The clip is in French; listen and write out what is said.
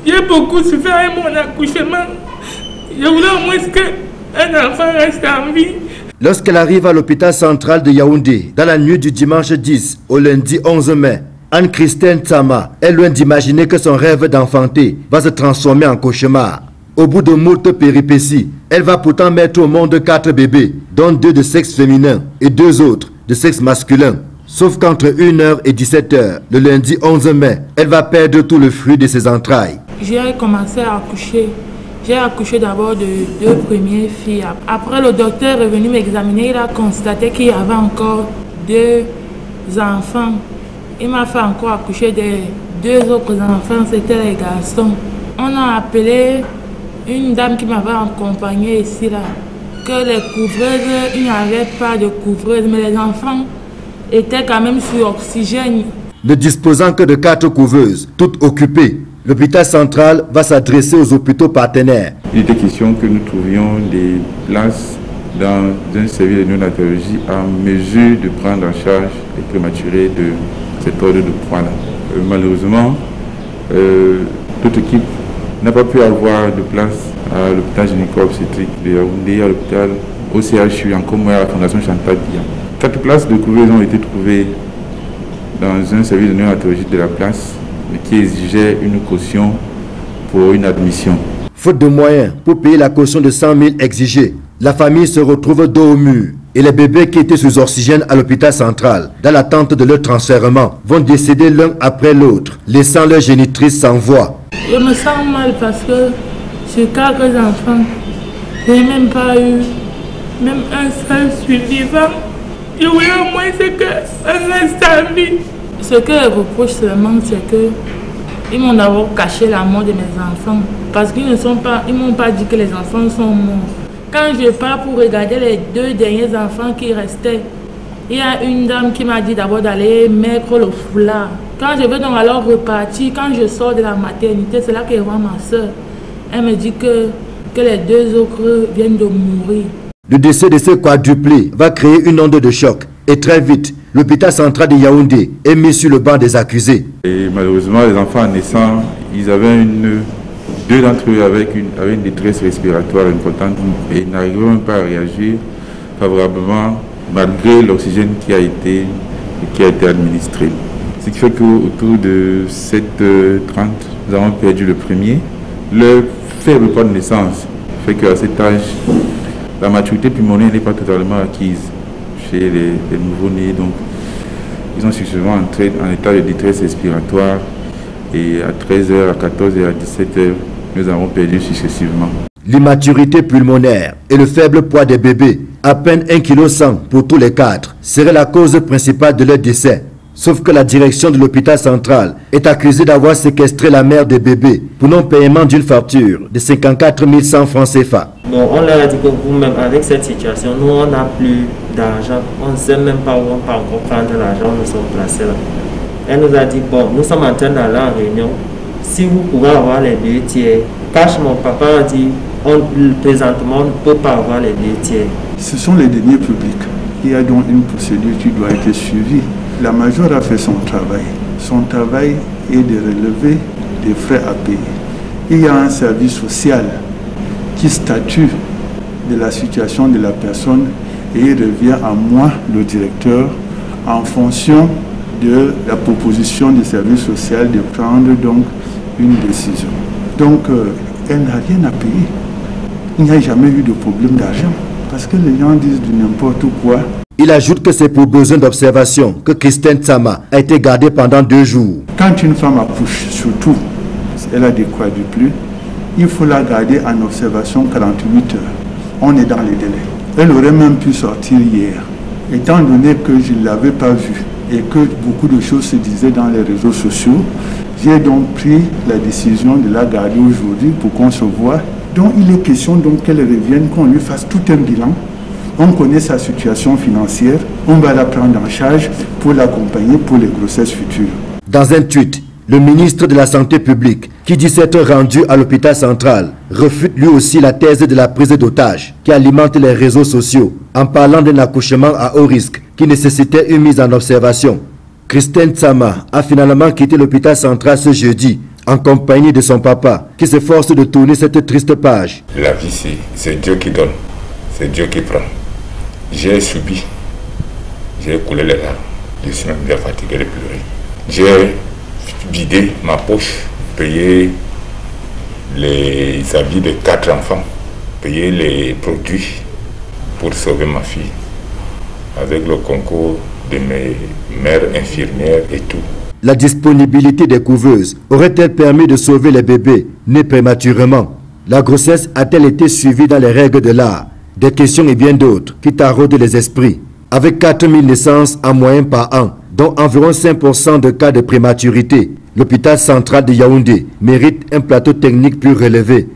J'ai beaucoup souffert avec mon accouchement. Je voulais au moins qu'un enfant reste en vie. Lorsqu'elle arrive à l'hôpital central de Yaoundé, dans la nuit du dimanche 10 au lundi 11 mai, Anne-Christine Tsama est loin d'imaginer que son rêve d'enfanter va se transformer en cauchemar. Au bout de moult péripéties, elle va pourtant mettre au monde 4 bébés, dont 2 de sexe féminin et 2 autres de sexe masculin. Sauf qu'entre 1h et 17h, le lundi 11 mai, elle va perdre tout le fruit de ses entrailles. J'ai commencé à accoucher. J'ai accouché d'abord de 2 premières filles. Après, le docteur est venu m'examiner. Il a constaté qu'il y avait encore 2 enfants. Il m'a fait encore accoucher de 2 autres enfants. C'était les garçons. On a appelé une dame qui m'avait accompagnée ici, là. Que les couvreuses, il n'y avait pas de couvreuse. Mais les enfants étaient quand même sur oxygène. Ne disposant que de 4 couveuses, toutes occupées, l'hôpital central va s'adresser aux hôpitaux partenaires. Il était question que nous trouvions des places dans un service de néonatologie en mesure de prendre en charge les prématurés de cet ordre de poids-là. Malheureusement, toute équipe n'a pas pu avoir de place à l'hôpital gynéco-obstétrique de Yaoundé, à l'hôpital au CHU, en commun à la Fondation Chantal Biya. 4 places de couveuses ont été trouvées dans un service de néonatologie de la place, qui exigeait une caution pour une admission. Faute de moyens pour payer la caution de 100 000 exigée, la famille se retrouve dos au mur et les bébés qui étaient sous oxygène à l'hôpital central, dans l'attente de leur transfèrement, vont décéder l'un après l'autre, laissant leur génitrice sans voix. Je me sens mal parce que sur 4 enfants, je n'ai même pas eu même un seul survivant. Je voulais au moins qu'un reste en vie. Ce que je reproche seulement, c'est qu'ils m'ont d'abord caché la mort de mes enfants. Parce qu'ils ne m'ont pas dit que les enfants sont morts. Quand je pars pour regarder les 2 derniers enfants qui restaient, il y a une dame qui m'a dit d'abord d'aller mettre le foulard. Quand je veux donc alors repartir, quand je sors de la maternité, c'est là que je vois ma soeur. Elle me dit que les 2 autres viennent de mourir. Le décès de ce quadruplé va créer une onde de choc. Et très vite, l'hôpital central de Yaoundé est mis sur le banc des accusés. Et malheureusement, les enfants naissants, ils avaient 2 d'entre eux avec une détresse respiratoire importante et n'arrivaient même pas à réagir favorablement malgré l'oxygène qui a été administré. Ce qui fait qu'autour de 7h30, nous avons perdu le premier. Le faible poids de naissance fait qu'à cet âge, la maturité pulmonaire n'est pas totalement acquise chez les nouveau-nés. Donc, ils sont successivement entrés en état de détresse respiratoire et à 13h, à 14h, à 17h, nous avons perdu successivement. L'immaturité pulmonaire et le faible poids des bébés, à peine 1,1 kg pour tous les 4, serait la cause principale de leur décès. Sauf que la direction de l'hôpital central est accusée d'avoir séquestré la mère des bébés pour non-paiement d'une facture de 54 100 francs CFA. Bon, on leur a dit que vous-même, avec cette situation, nous, on n'a plus d'argent. On ne sait même pas où on peut encore prendre l'argent, nous sommes placés là. Elle nous a dit, bon, nous sommes en train d'aller en réunion. Si vous pouvez avoir les 2 tiers, cash, mon papa a dit, présentement, on ne peut pas avoir les 2 tiers. Ce sont les deniers publics. Il y a donc une procédure qui doit être suivie. La majeure a fait son travail. Son travail est de relever des frais à payer. Il y a un service social qui statue de la situation de la personne et il revient à moi, le directeur, en fonction de la proposition du service social de prendre donc une décision. Donc, elle n'a rien à payer. Il n'y a jamais eu de problème d'argent parce que les gens disent du n'importe quoi. Il ajoute que c'est pour besoin d'observation que Christine Tsama a été gardée pendant 2 jours. Quand une femme accouche, surtout, elle a des quadruplés, il faut la garder en observation 48 heures. On est dans les délais. Elle aurait même pu sortir hier. Étant donné que je ne l'avais pas vue et que beaucoup de choses se disaient dans les réseaux sociaux, j'ai donc pris la décision de la garder aujourd'hui pour qu'on se voie. Donc il est question donc qu'elle revienne, qu'on lui fasse tout un bilan. On connaît sa situation financière, on va la prendre en charge pour l'accompagner pour les grossesses futures. Dans un tweet, le ministre de la Santé publique, qui dit s'être rendu à l'hôpital central, refute lui aussi la thèse de la prise d'otage qui alimente les réseaux sociaux en parlant d'un accouchement à haut risque qui nécessitait une mise en observation. Christine Tsama a finalement quitté l'hôpital central ce jeudi en compagnie de son papa, qui s'efforce de tourner cette triste page. La vie, c'est Dieu qui donne, c'est Dieu qui prend. J'ai subi, j'ai coulé les larmes, je suis même bien fatigué de pleurer. J'ai vidé ma poche, payé les habits de 4 enfants, payé les produits pour sauver ma fille, avec le concours de mes mères infirmières et tout. La disponibilité des couveuses aurait-elle permis de sauver les bébés nés prématurément? La grossesse a-t-elle été suivie dans les règles de l'art? Des questions et bien d'autres qui taraudent les esprits. Avec 4000 naissances en moyenne par an, dont environ 5% de cas de prématurité, l'hôpital central de Yaoundé mérite un plateau technique plus relevé